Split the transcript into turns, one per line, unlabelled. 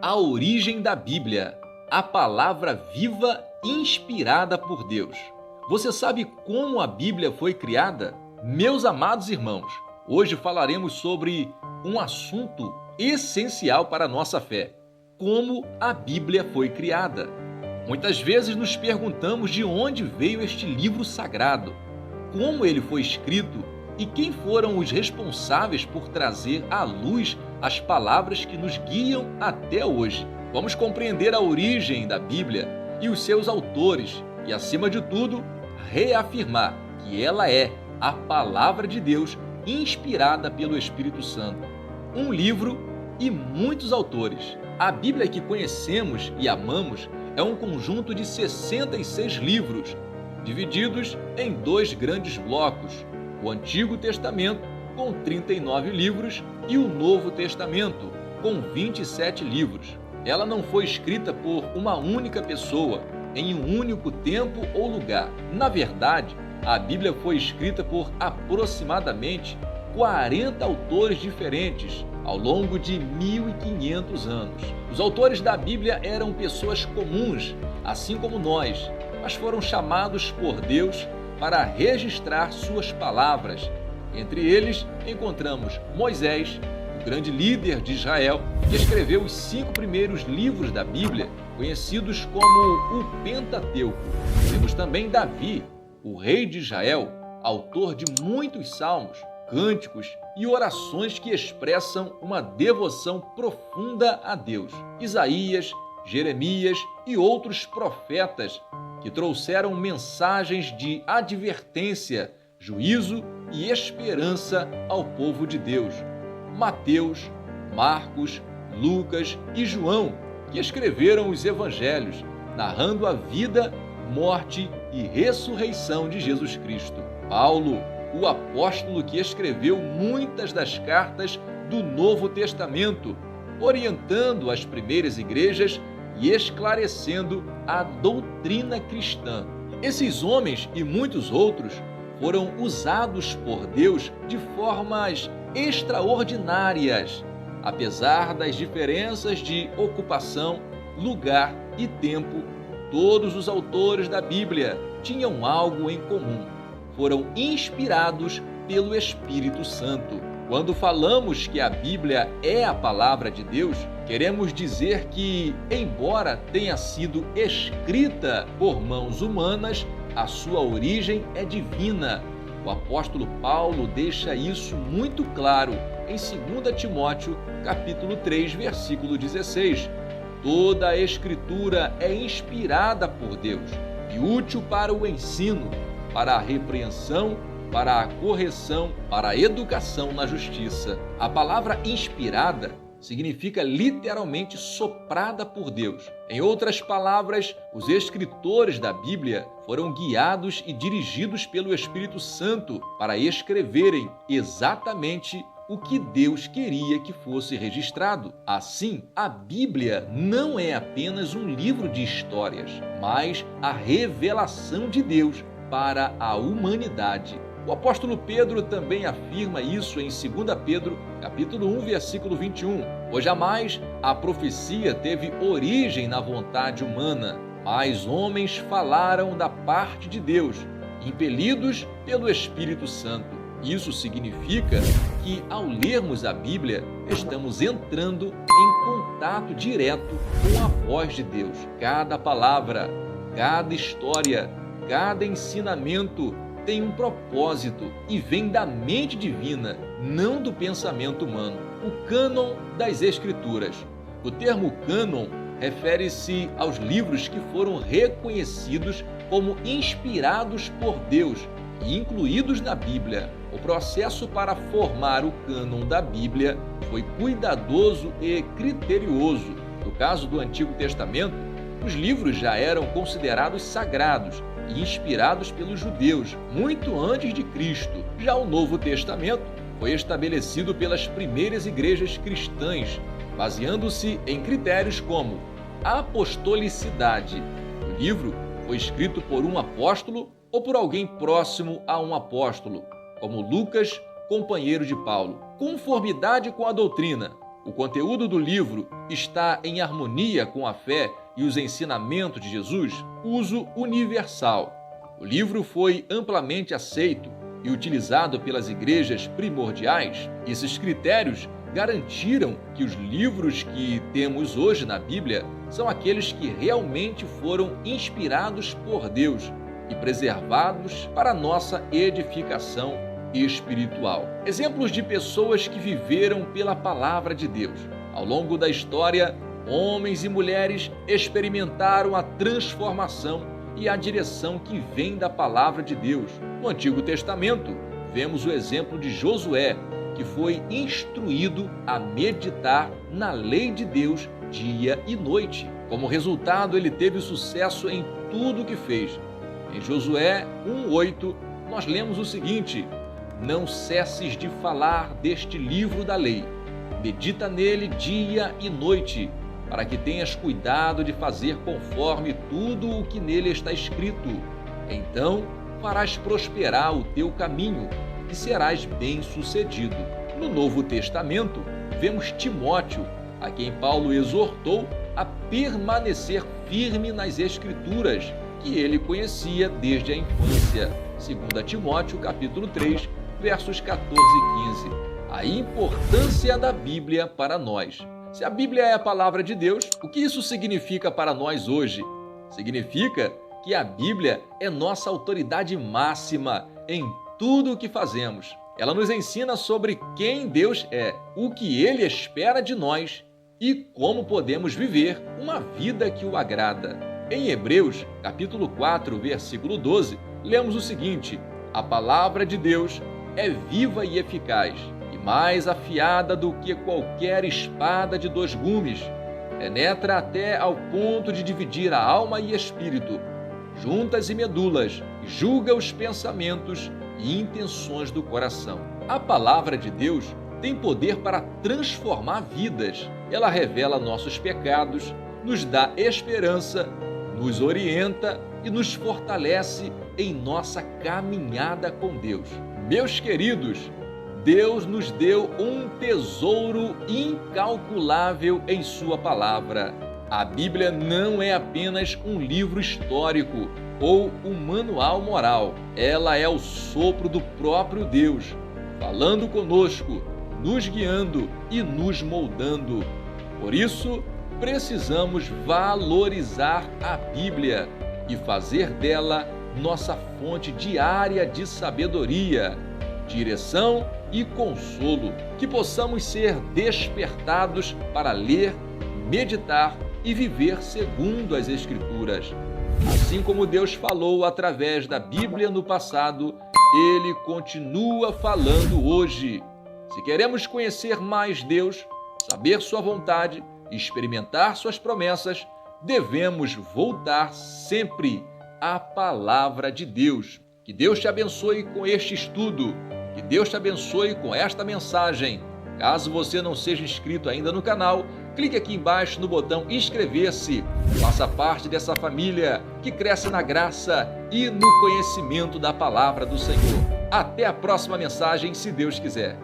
A origem da Bíblia, a palavra viva inspirada por Deus. Você sabe como a Bíblia foi criada? Meus amados irmãos, hoje falaremos sobre um assunto essencial para a nossa fé: como a Bíblia foi criada. Muitas vezes nos perguntamos de onde veio este livro sagrado, como ele foi escrito e quem foram os responsáveis por trazer à luz as palavras que nos guiam até hoje. Vamos compreender a origem da Bíblia e os seus autores e, acima de tudo, reafirmar que ela é a palavra de Deus inspirada pelo Espírito Santo. Um livro e muitos autores. A Bíblia que conhecemos e amamos é um conjunto de 66 livros, divididos em dois grandes blocos: o Antigo Testamento, com 39 livros, e o Novo Testamento, com 27 livros. Ela não foi escrita por uma única pessoa, em um único tempo ou lugar. Na verdade, a Bíblia foi escrita por aproximadamente 40 autores diferentes ao longo de 1500 anos. Os autores da Bíblia eram pessoas comuns, assim como nós, mas foram chamados por Deus para registrar suas palavras. Entre eles, encontramos Moisés, o grande líder de Israel, que escreveu os 5 primeiros livros da Bíblia, conhecidos como o Pentateuco. Temos também Davi, o rei de Israel, autor de muitos salmos, cânticos e orações que expressam uma devoção profunda a Deus. Isaías, Jeremias e outros profetas que trouxeram mensagens de advertência, juízo e esperança ao povo de Deus. Mateus, Marcos, Lucas e João, que escreveram os evangelhos, narrando a vida, morte e ressurreição de Jesus Cristo. Paulo, o apóstolo que escreveu muitas das cartas do Novo Testamento, orientando as primeiras igrejas e esclarecendo a doutrina cristã. Esses homens e muitos outros foram usados por Deus de formas extraordinárias, apesar das diferenças de ocupação, lugar e tempo. Todos os autores da Bíblia tinham algo em comum: foram inspirados pelo Espírito Santo. Quando falamos que a Bíblia é a palavra de Deus, queremos dizer que, embora tenha sido escrita por mãos humanas, a sua origem é divina. O apóstolo Paulo deixa isso muito claro em 2 Timóteo, capítulo 3, versículo 16. Toda a Escritura é inspirada por Deus e útil para o ensino, para a repreensão, para a correção, para a educação na justiça. A palavra inspirada significa literalmente soprada por Deus. Em outras palavras, os escritores da Bíblia foram guiados e dirigidos pelo Espírito Santo para escreverem exatamente o que Deus queria que fosse registrado. Assim, a Bíblia não é apenas um livro de histórias, mas a revelação de Deus para a humanidade. O apóstolo Pedro também afirma isso em 2 Pedro, capítulo 1, versículo 21. Pois jamais a profecia teve origem na vontade humana, mas homens falaram da parte de Deus, impelidos pelo Espírito Santo. Isso significa que, ao lermos a Bíblia, estamos entrando em contato direto com a voz de Deus. Cada palavra, cada história, cada ensinamento tem um propósito e vem da mente divina, não do pensamento humano. O cânon das Escrituras. O termo cânon refere-se aos livros que foram reconhecidos como inspirados por Deus e incluídos na Bíblia. O processo para formar o cânon da Bíblia foi cuidadoso e criterioso. No caso do Antigo Testamento, os livros já eram considerados sagrados e inspirados pelos judeus, muito antes de Cristo. Já o Novo Testamento foi estabelecido pelas primeiras igrejas cristãs, baseando-se em critérios como a apostolicidade. O livro foi escrito por um apóstolo ou por alguém próximo a um apóstolo, como Lucas, companheiro de Paulo. Conformidade com a doutrina. o conteúdo do livro está em harmonia com a fé e os ensinamentos de Jesus? Uso universal. O livro foi amplamente aceito e utilizado pelas igrejas primordiais. Esses critérios garantiram que os livros que temos hoje na Bíblia são aqueles que realmente foram inspirados por Deus e preservados para nossa edificação espiritual. Exemplos de pessoas que viveram pela palavra de Deus. Ao longo da história, homens e mulheres experimentaram a transformação e a direção que vem da palavra de Deus. No Antigo Testamento, vemos o exemplo de Josué, que foi instruído a meditar na lei de Deus dia e noite. Como resultado, ele teve sucesso em tudo o que fez. Em Josué 1:8, nós lemos o seguinte: não cesses de falar deste livro da lei, medita nele dia e noite, para que tenhas cuidado de fazer conforme tudo o que nele está escrito. Então farás prosperar o teu caminho e serás bem-sucedido. No Novo Testamento, vemos Timóteo, a quem Paulo exortou a permanecer firme nas Escrituras, que ele conhecia desde a infância. 2 Timóteo, capítulo 3, versos 14 e 15. A importância da Bíblia para nós. Se a Bíblia é a palavra de Deus, o que isso significa para nós hoje? Significa que a Bíblia é nossa autoridade máxima em tudo o que fazemos. Ela nos ensina sobre quem Deus é, o que Ele espera de nós e como podemos viver uma vida que o agrada. Em Hebreus, capítulo 4, versículo 12, lemos o seguinte: a palavra de Deus é viva e eficaz, mais afiada do que qualquer espada de 2 gumes, penetra até ao ponto de dividir a alma e espírito, juntas e medulas, julga os pensamentos e intenções do coração. A palavra de Deus tem poder para transformar vidas. Ela revela nossos pecados, nos dá esperança, nos orienta e nos fortalece em nossa caminhada com Deus. Meus queridos, Deus nos deu um tesouro incalculável em sua palavra. A Bíblia não é apenas um livro histórico ou um manual moral. Ela é o sopro do próprio Deus, falando conosco, nos guiando e nos moldando. Por isso, precisamos valorizar a Bíblia e fazer dela nossa fonte diária de sabedoria, direção e consolo, que possamos ser despertados para ler, meditar e viver segundo as Escrituras. Assim como Deus falou através da Bíblia no passado, Ele continua falando hoje. Se queremos conhecer mais Deus, saber sua vontade e experimentar suas promessas, devemos voltar sempre à palavra de Deus. Que Deus te abençoe com este estudo. Que Deus te abençoe com esta mensagem. Caso você não seja inscrito ainda no canal, clique aqui embaixo no botão inscrever-se. Faça parte dessa família que cresce na graça e no conhecimento da palavra do Senhor. Até a próxima mensagem, se Deus quiser.